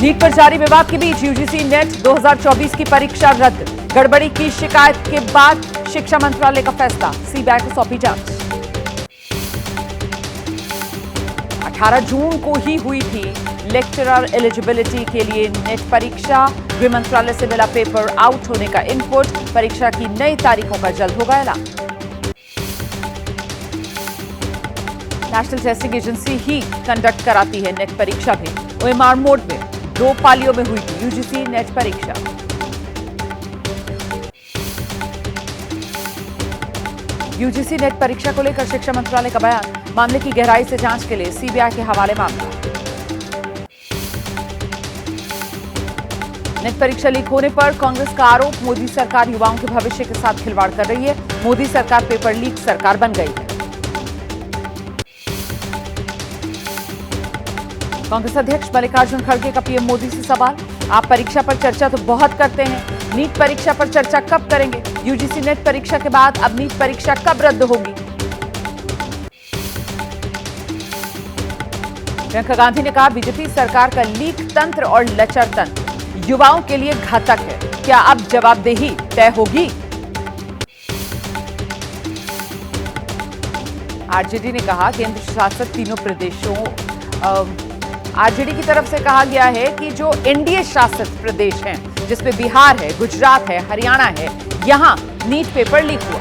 NEET पर जारी विवाद के बीच यूजीसी नेट 2024 की परीक्षा रद्द। गड़बड़ी की शिकायत के बाद शिक्षा मंत्रालय का फैसला, सीबीआई को सौंपी जांच। 18 जून को ही हुई थी लेक्चरर एलिजिबिलिटी के लिए नेट परीक्षा। गृह मंत्रालय से मिला पेपर आउट होने का इनपुट। परीक्षा की नई तारीखों का जल्द होगा ऐलान। नेशनल टेस्टिंग एजेंसी ही कंडक्ट कराती है नेट परीक्षा भी। ओएमआर मोड में 2 पालियों में हुई थी यूजीसी नेट परीक्षा। यूजीसी नेट परीक्षा को लेकर शिक्षा मंत्रालय का बयान, मामले की गहराई से जांच के लिए सीबीआई के हवाले मामला। नेट परीक्षा लीक होने पर कांग्रेस का आरोप, मोदी सरकार युवाओं के भविष्य के साथ खिलवाड़ कर रही है। मोदी सरकार पेपर लीक सरकार बन गई है। कांग्रेस अध्यक्ष मल्लिकार्जुन खड़गे का पीएम मोदी से सवाल, आप परीक्षा पर चर्चा तो बहुत करते हैं, नीट परीक्षा पर चर्चा कब करेंगे? यूजीसी नेट परीक्षा के बाद अब नीट परीक्षा कब रद्द होगी? प्रियंका गांधी ने कहा, बीजेपी सरकार का लीक तंत्र और लचर तंत्र युवाओं के लिए घातक है, क्या अब जवाबदेही तय होगी? आरजेडी ने कहा, केंद्र शासित तीनों प्रदेशों आरजेडी की तरफ से कहा गया है कि जो एनडीए शासित प्रदेश हैं, जिसमें बिहार है, गुजरात है, हरियाणा है, यहां नीट पेपर लीक हुआ।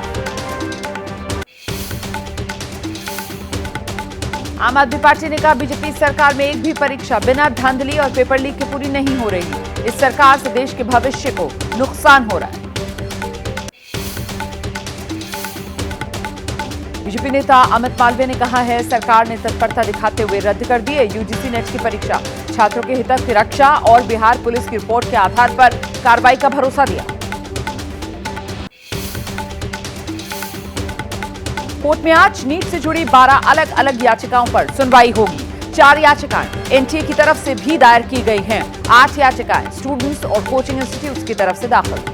आम आदमी पार्टी ने कहा, बीजेपी सरकार में एक भी परीक्षा बिना धांधली और पेपर लीक के पूरी नहीं हो रही। इस सरकार से देश के भविष्य को नुकसान हो रहा है। बीजेपी नेता अमित मालवीय ने कहा है, सरकार ने तत्परता दिखाते हुए रद्द कर दी है यूजीसी नेट की परीक्षा। छात्रों के हितों की रक्षा और बिहार पुलिस की रिपोर्ट के आधार पर कार्रवाई का भरोसा दिया। कोर्ट में आज नीट से जुड़ी 12 अलग अलग याचिकाओं पर सुनवाई होगी। 4 याचिकाएं एनटीए की तरफ से भी दायर की गई हैं। 8 याचिकाएं स्टूडेंट्स और कोचिंग इंस्टीट्यूट्स की तरफ से दाखिल।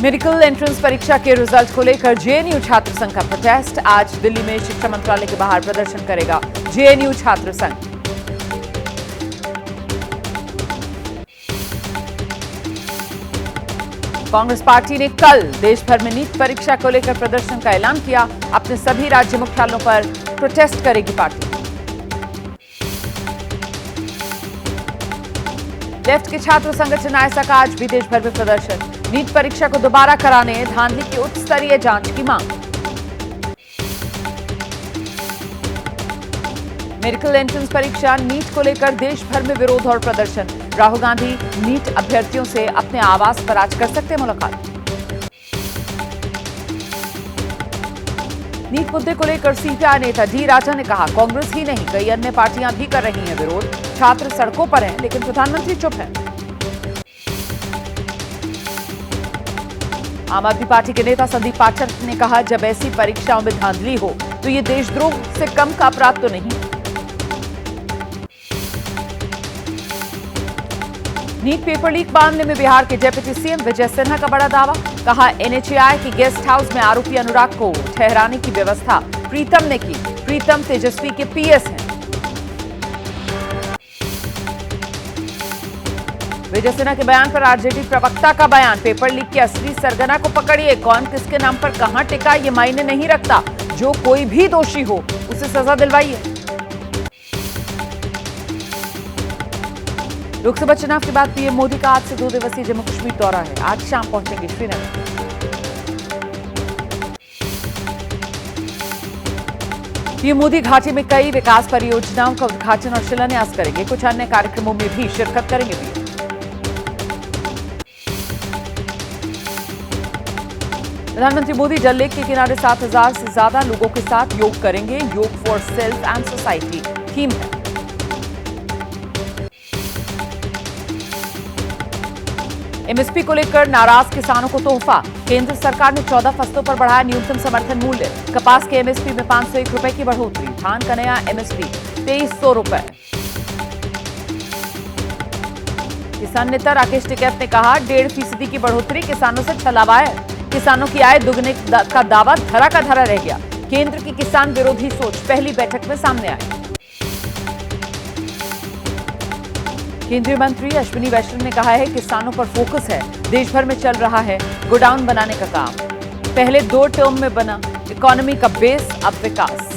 मेडिकल एंट्रेंस परीक्षा के रिजल्ट को लेकर जेएनयू छात्र संघ का प्रोटेस्ट। आज दिल्ली में शिक्षा मंत्रालय के बाहर प्रदर्शन करेगा जेएनयू छात्र संघ। कांग्रेस पार्टी ने कल देश भर में नीट परीक्षा को लेकर प्रदर्शन का ऐलान किया। अपने सभी राज्य मुख्यालयों पर प्रोटेस्ट करेगी पार्टी। लेफ्ट के छात्र संगठन आयसा का आज भी देश भर में प्रदर्शन। नीट परीक्षा को दोबारा कराने, धांधली की उच्च स्तरीय जांच की मांग। मेडिकल एंट्रेंस परीक्षा नीट को लेकर देश भर में विरोध और प्रदर्शन। राहुल गांधी नीट अभ्यर्थियों से अपने आवास पर आज कर सकते हैं मुलाकात। नीट मुद्दे को लेकर सीपीआई नेता डी राजा ने कहा, कांग्रेस ही नहीं कई अन्य पार्टियां भी कर रही हैं विरोध। छात्र सड़कों पर हैं, लेकिन प्रधानमंत्री चुप हैं। आम आदमी पार्टी के नेता संदीप पाठक ने कहा, जब ऐसी परीक्षाओं में धांधली हो तो ये देशद्रोह से कम का अपराध तो नहीं। नीट पेपर लीक मामले में बिहार के डिप्टी सीएम विजय सिन्हा का बड़ा दावा। कहा, एनएचएआई की गेस्ट हाउस में आरोपी अनुराग को ठहराने की व्यवस्था प्रीतम ने की। प्रीतम तेजस्वी के पीएस हैं। विजय सिन्हा के बयान पर आरजेडी प्रवक्ता का बयान, पेपर लीक के असली सरगना को पकड़िए, कौन किसके नाम पर कहां टिका ये मायने नहीं रखता, जो कोई भी दोषी हो उसे सजा दिलवाइए। लोकसभा चुनाव के बाद पीएम मोदी का आज से 2 दिवसीय जम्मू कश्मीर दौरा है। आज शाम पहुंचेंगे श्रीनगर। पीएम मोदी घाटी में कई विकास परियोजनाओं का उद्घाटन और शिलान्यास करेंगे। कुछ अन्य कार्यक्रमों में भी शिरकत करेंगे पीएम। प्रधानमंत्री मोदी डल लेक के किनारे 7,000 से ज्यादा लोगों के साथ योग करेंगे। योग for self and society theme है। एमएसपी को लेकर नाराज किसानों को तोहफा। केंद्र सरकार ने 14 फसलों पर बढ़ाया न्यूनतम समर्थन मूल्य। कपास के एमएसपी में 501 रुपए की बढ़ोतरी। धान का नया एमएसपी 2300 रुपए। किसान नेता राकेश टिकैत ने कहा, 1.5% की बढ़ोतरी किसानों से छलावा है। किसानों की आय दुगने का दावा धरा का धरा रह गया। केंद्र की किसान विरोधी सोच पहली बैठक में सामने आई। केंद्रीय मंत्री अश्विनी वैष्णव ने कहा है किसानों पर फोकस है, देश भर में चल रहा है गोडाउन बनाने का काम। पहले 2 टर्म में बना इकोनॉमी का बेस, अब विकास।